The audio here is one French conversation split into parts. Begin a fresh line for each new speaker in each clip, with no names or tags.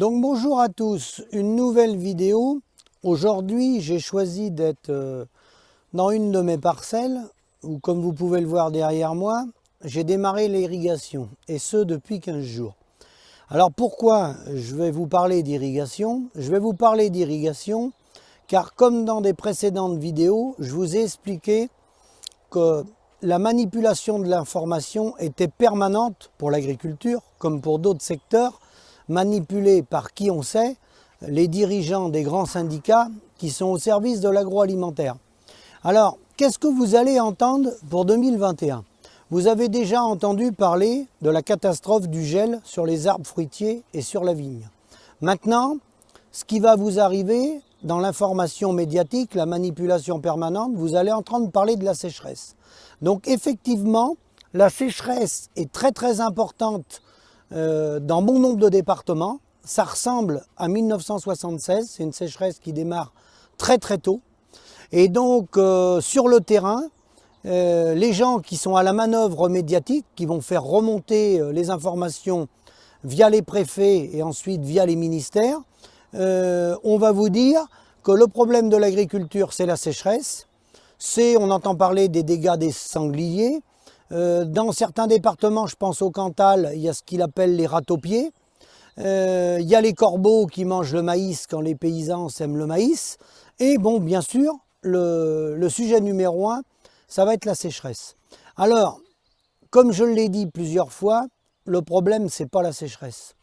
Donc bonjour à tous, une nouvelle vidéo. Aujourd'hui j'ai choisi d'être dans une de mes parcelles où, comme vous pouvez le voir derrière moi, j'ai démarré l'irrigation, et ce depuis 15 jours. Alors pourquoi je vais vous parler d'irrigation? Je vais vous parler d'irrigation car, comme dans des précédentes vidéos, je vous ai expliqué que la manipulation de l'information était permanente pour l'agriculture, comme pour d'autres secteurs, manipulée par qui on sait, les dirigeants des grands syndicats qui sont au service de l'agroalimentaire. Alors, qu'est-ce que vous allez entendre pour 2021? Vous avez déjà entendu parler de la catastrophe du gel sur les arbres fruitiers et sur la vigne. Maintenant, ce qui va vous arriver dans l'information médiatique, la manipulation permanente, vous allez entendre parler de la sécheresse. Donc effectivement, la sécheresse est très importante dans bon nombre de départements. Ça ressemble à 1976, c'est une sécheresse qui démarre très tôt. Et donc sur le terrain, les gens qui sont à la manœuvre médiatique, qui vont faire remonter les informations via les préfets et ensuite via les ministères, on va vous dire que le problème de l'agriculture, c'est la sécheresse. On entend parler des dégâts des sangliers. Dans certains départements, je pense au Cantal, il y a ce qu'il appelle les râteaux-pieds. Il y a les corbeaux qui mangent le maïs quand les paysans sèment le maïs. Et bon, bien sûr, le sujet numéro 1, ça va être la sécheresse. Alors, comme je l'ai dit plusieurs fois, le problème, c'est pas la sécheresse.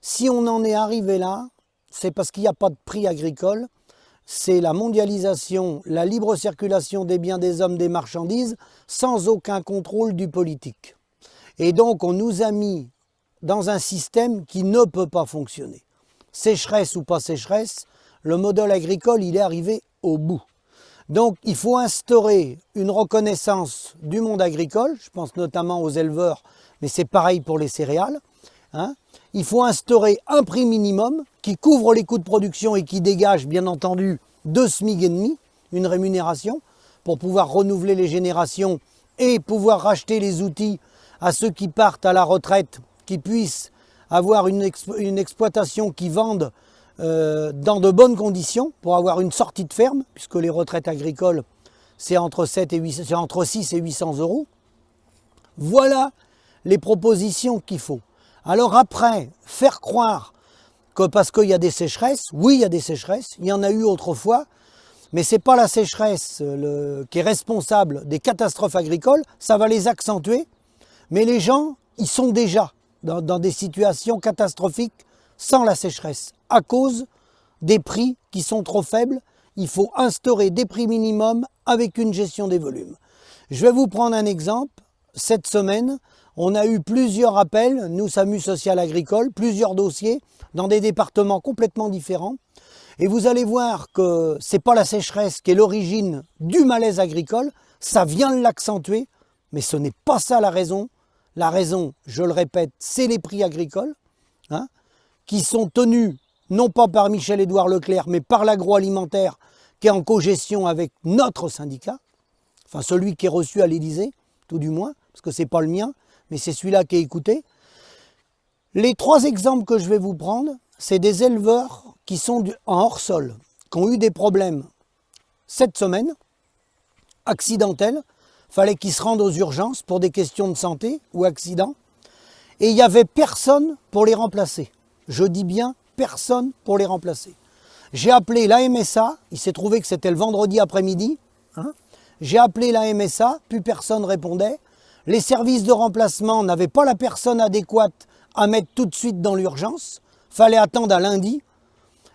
Si on en est arrivé là, c'est parce qu'il n'y a pas de prix agricole. C'est la mondialisation, la libre circulation des biens, des hommes, des marchandises, sans aucun contrôle du politique. Et donc, on nous a mis dans un système qui ne peut pas fonctionner. Sécheresse ou pas sécheresse, le modèle agricole, il est arrivé au bout. Donc, il faut instaurer une reconnaissance du monde agricole, je pense notamment aux éleveurs, mais c'est pareil pour les céréales. Il faut instaurer un prix minimum qui couvre les coûts de production et qui dégage, bien entendu, 2 SMIC et demi, une rémunération, pour pouvoir renouveler les générations et pouvoir racheter les outils à ceux qui partent à la retraite, qui puissent avoir une exploitation qui vende dans de bonnes conditions pour avoir une sortie de ferme, puisque les retraites agricoles, c'est entre 6 et 800 euros. Voilà les propositions qu'il faut. Alors après, faire croire que parce qu'il y a des sécheresses, oui, il y a des sécheresses, il y en a eu autrefois, mais ce n'est pas la sécheresse qui est responsable des catastrophes agricoles, ça va les accentuer, mais les gens, ils sont déjà dans des situations catastrophiques sans la sécheresse, à cause des prix qui sont trop faibles. Il faut instaurer des prix minimums avec une gestion des volumes. Je vais vous prendre un exemple. Cette semaine, on a eu plusieurs appels, nous, SAMU Social Agricole, plusieurs dossiers dans des départements complètement différents. Et vous allez voir que ce n'est pas la sécheresse qui est l'origine du malaise agricole, ça vient l'accentuer, mais ce n'est pas ça la raison. La raison, je le répète, c'est les prix agricoles, qui sont tenus non pas par Michel-Édouard Leclerc, mais par l'agroalimentaire qui est en cogestion avec notre syndicat, enfin celui qui est reçu à l'Élysée, tout du moins, parce que ce n'est pas le mien, mais c'est celui-là qui est écouté. Les 3 exemples que je vais vous prendre, c'est des éleveurs qui sont en hors-sol, qui ont eu des problèmes cette semaine, accidentels. Il fallait qu'ils se rendent aux urgences pour des questions de santé ou accident. Et il n'y avait personne pour les remplacer. Je dis bien personne pour les remplacer. J'ai appelé la MSA, il s'est trouvé que c'était le vendredi après-midi. J'ai appelé la MSA, plus personne répondait. Les services de remplacement n'avaient pas la personne adéquate à mettre tout de suite dans l'urgence. Fallait attendre à lundi.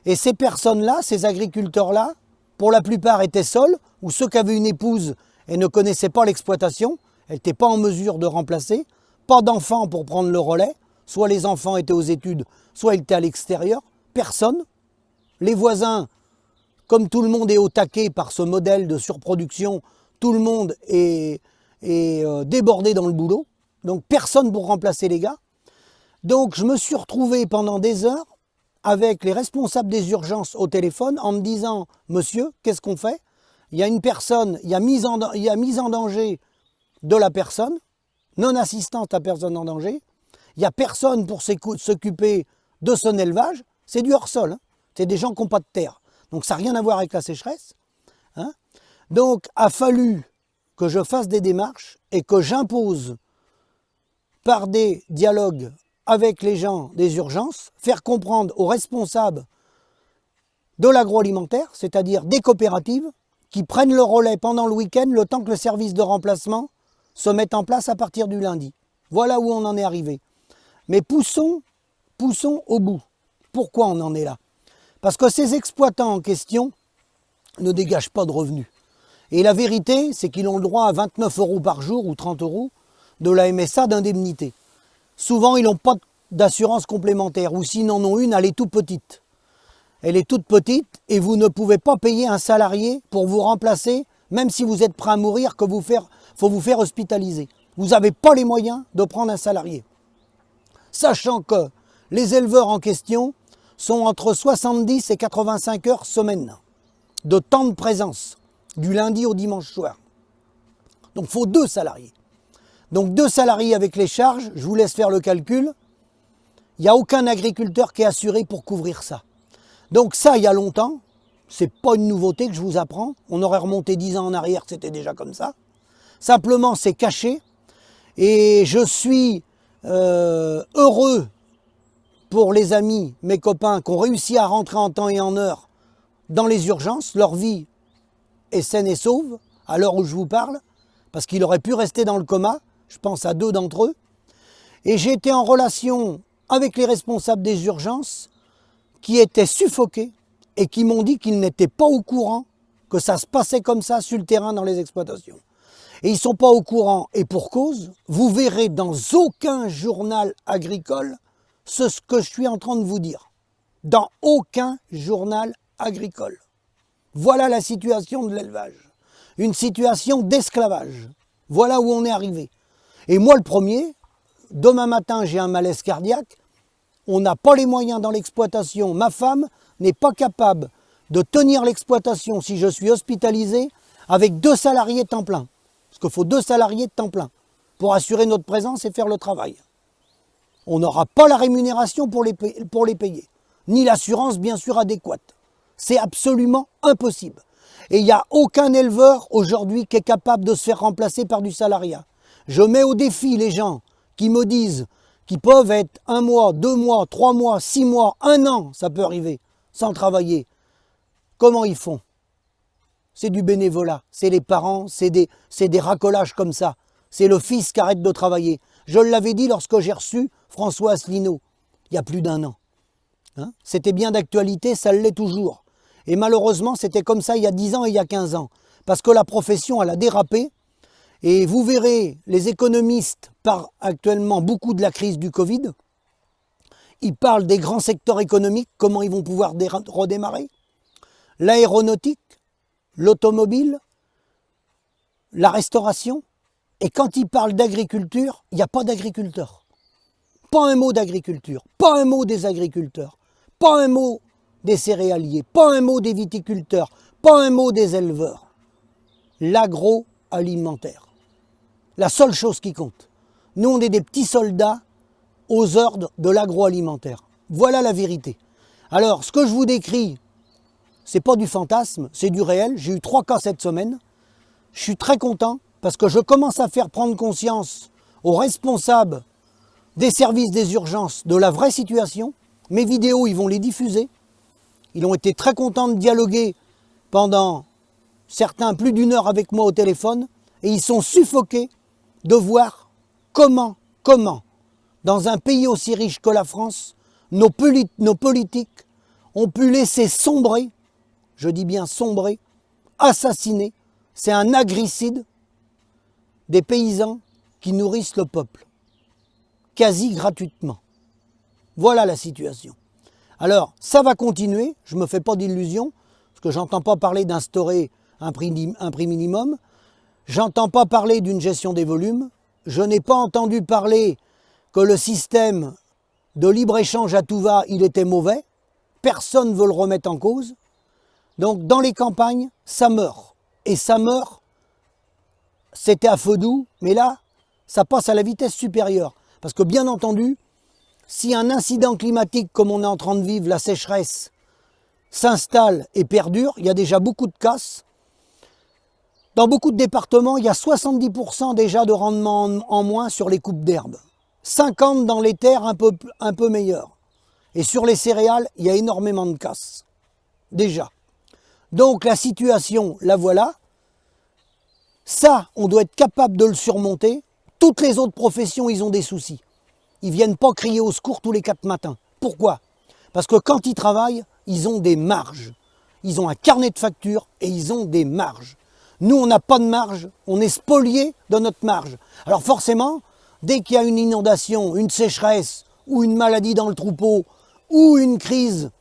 Et ces personnes-là, ces agriculteurs-là, pour la plupart étaient seuls, ou ceux qui avaient une épouse et ne connaissaient pas l'exploitation, elle n'était pas en mesure de remplacer, pas d'enfants pour prendre le relais, soit les enfants étaient aux études, soit ils étaient à l'extérieur, personne. Les voisins, comme tout le monde est au taquet par ce modèle de surproduction, tout le monde est débordé dans le boulot, donc personne pour remplacer les gars. Donc je me suis retrouvé pendant des heures avec les responsables des urgences au téléphone en me disant « Monsieur, qu'est-ce qu'on fait ? Il y a une personne, il y a mise en danger de la personne, non-assistance à personne en danger, il n'y a personne pour s'occuper de son élevage, c'est du hors-sol, hein. C'est des gens qui n'ont pas de terre. Donc ça n'a rien à voir avec la sécheresse, hein. Donc a fallu que je fasse des démarches et que j'impose par des dialogues avec les gens des urgences, faire comprendre aux responsables de l'agroalimentaire, c'est-à-dire des coopératives, qui prennent le relais pendant le week-end, le temps que le service de remplacement se mette en place à partir du lundi. Voilà où on en est arrivé. Mais poussons au bout. Pourquoi on en est là? Parce que ces exploitants en question ne dégagent pas de revenus. Et la vérité, c'est qu'ils ont le droit à 29 € par jour ou 30 € de la MSA d'indemnité. Souvent, ils n'ont pas d'assurance complémentaire, ou s'ils en ont une, elle est toute petite. Elle est toute petite et vous ne pouvez pas payer un salarié pour vous remplacer, même si vous êtes prêt à mourir, faut vous faire hospitaliser. Vous n'avez pas les moyens de prendre un salarié. Sachant que les éleveurs en question sont entre 70 et 85 heures semaine de temps de présence, du lundi au dimanche soir. Donc il faut 2 salariés. Donc 2 salariés avec les charges, je vous laisse faire le calcul. Il n'y a aucun agriculteur qui est assuré pour couvrir ça. Donc ça, il y a longtemps, c'est pas une nouveauté que je vous apprends. On aurait remonté 10 ans en arrière, c'était déjà comme ça. Simplement, c'est caché. Et je suis heureux pour les amis, mes copains, qui ont réussi à rentrer en temps et en heure dans les urgences. Leur vie est saine et sauve, à l'heure où je vous parle, parce qu'il aurait pu rester dans le coma. Je pense à 2 d'entre eux. Et j'ai été en relation avec les responsables des urgences qui étaient suffoqués et qui m'ont dit qu'ils n'étaient pas au courant que ça se passait comme ça sur le terrain dans les exploitations. Et ils ne sont pas au courant, et pour cause, vous verrez dans aucun journal agricole ce que je suis en train de vous dire. Dans aucun journal agricole. Voilà la situation de l'élevage. Une situation d'esclavage. Voilà où on est arrivé. Et moi le premier, demain matin j'ai un malaise cardiaque, on n'a pas les moyens dans l'exploitation. Ma femme n'est pas capable de tenir l'exploitation si je suis hospitalisé avec 2 salariés temps plein. Parce qu'il faut 2 salariés de temps plein pour assurer notre présence et faire le travail. On n'aura pas la rémunération pour les payer, ni l'assurance bien sûr adéquate. C'est absolument impossible. Et il n'y a aucun éleveur aujourd'hui qui est capable de se faire remplacer par du salariat. Je mets au défi les gens qui me disent qu'ils peuvent être 1 mois, 2 mois, 3 mois, 6 mois, 1 an, ça peut arriver, sans travailler. Comment ils font? C'est du bénévolat, c'est les parents, c'est des racolages comme ça. C'est le fils qui arrête de travailler. Je l'avais dit lorsque j'ai reçu François Asselineau, il y a plus d'1 an. Hein, c'était bien d'actualité, ça l'est toujours. Et malheureusement, c'était comme ça il y a 10 ans et il y a 15 ans. Parce que la profession, elle a dérapé. Et vous verrez, les économistes parlent actuellement beaucoup de la crise du Covid. Ils parlent des grands secteurs économiques, comment ils vont pouvoir redémarrer. L'aéronautique, l'automobile, la restauration. Et quand ils parlent d'agriculture, il n'y a pas d'agriculteurs. Pas un mot d'agriculture, pas un mot des agriculteurs, pas un mot des céréaliers, pas un mot des viticulteurs, pas un mot des éleveurs. L'agroalimentaire. La seule chose qui compte. Nous, on est des petits soldats aux ordres de l'agroalimentaire. Voilà la vérité. Alors, ce que je vous décris, c'est pas du fantasme, c'est du réel. J'ai eu 3 cas cette semaine. Je suis très content parce que je commence à faire prendre conscience aux responsables des services des urgences de la vraie situation. Mes vidéos, ils vont les diffuser. Ils ont été très contents de dialoguer pendant certains plus d'1 heure avec moi au téléphone. Et ils sont suffoqués de voir comment, dans un pays aussi riche que la France, nos politiques ont pu laisser sombrer, je dis bien sombrer, assassiner, c'est un agricide, des paysans qui nourrissent le peuple, quasi gratuitement. Voilà la situation. Alors, ça va continuer, je ne me fais pas d'illusions, parce que j'entends pas parler d'instaurer un prix minimum, j'entends pas parler d'une gestion des volumes, je n'ai pas entendu parler que le système de libre-échange à tout va, il était mauvais, personne ne veut le remettre en cause. Donc dans les campagnes, ça meurt. Et ça meurt, c'était à feu doux, mais là, ça passe à la vitesse supérieure. Parce que bien entendu, si un incident climatique comme on est en train de vivre, la sécheresse, s'installe et perdure, il y a déjà beaucoup de casses. Dans beaucoup de départements, il y a 70% déjà de rendement en moins sur les coupes d'herbe. 50% dans les terres un peu meilleures. Et sur les céréales, il y a énormément de casses. Déjà. Donc la situation, la voilà. Ça, on doit être capable de le surmonter. Toutes les autres professions, ils ont des soucis. Ils ne viennent pas crier au secours tous les 4 matins. Pourquoi? Parce que quand ils travaillent, ils ont des marges. Ils ont un carnet de factures et ils ont des marges. Nous, on n'a pas de marge, on est spoliés de notre marge. Alors forcément, dès qu'il y a une inondation, une sécheresse ou une maladie dans le troupeau ou une crise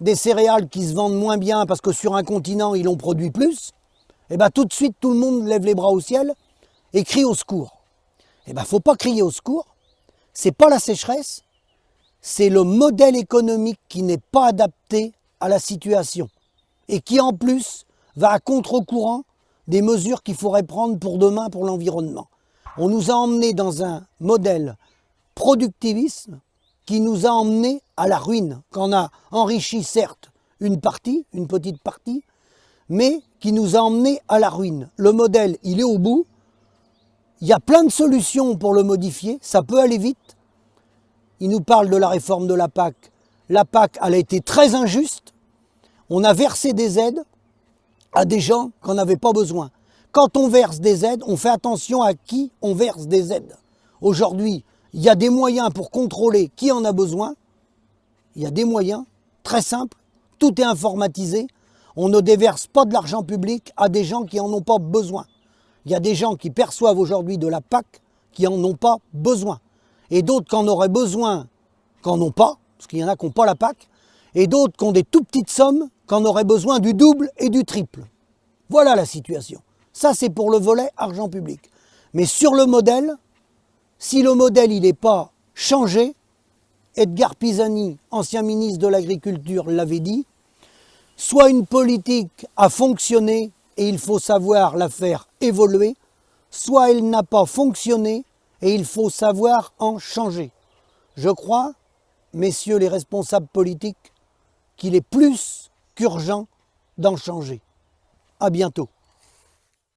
des céréales qui se vendent moins bien parce que sur un continent, ils en produisent plus, et bien tout de suite, tout le monde lève les bras au ciel et crie au secours. Et bien, il ne faut pas crier au secours. Ce n'est pas la sécheresse, c'est le modèle économique qui n'est pas adapté à la situation et qui en plus va à contre-courant des mesures qu'il faudrait prendre pour demain pour l'environnement. On nous a emmenés dans un modèle productivisme qui nous a emmenés à la ruine, qu'on a enrichi certes une petite partie, mais qui nous a emmenés à la ruine. Le modèle, il est au bout, il y a plein de solutions pour le modifier, ça peut aller vite. Il nous parle de la réforme de la PAC. La PAC, elle a été très injuste, on a versé des aides à des gens qui n'en avaient pas besoin. Quand on verse des aides, on fait attention à qui on verse des aides. Aujourd'hui, il y a des moyens pour contrôler qui en a besoin. Il y a des moyens très simples, tout est informatisé. On ne déverse pas de l'argent public à des gens qui n'en ont pas besoin. Il y a des gens qui perçoivent aujourd'hui de la PAC qui n'en ont pas besoin. Et d'autres qui en auraient besoin, qui n'en ont pas, parce qu'il y en a qui n'ont pas la PAC, et d'autres qui ont des tout petites sommes, qui en auraient besoin du double et du triple. Voilà la situation. Ça, c'est pour le volet argent public. Mais sur le modèle, si le modèle il n'est pas changé, Edgar Pisani, ancien ministre de l'Agriculture, l'avait dit, soit une politique a fonctionné et il faut savoir la faire évoluer, soit elle n'a pas fonctionné et il faut savoir en changer. Je crois, messieurs les responsables politiques, qu'il est plus qu'urgent d'en changer. À bientôt.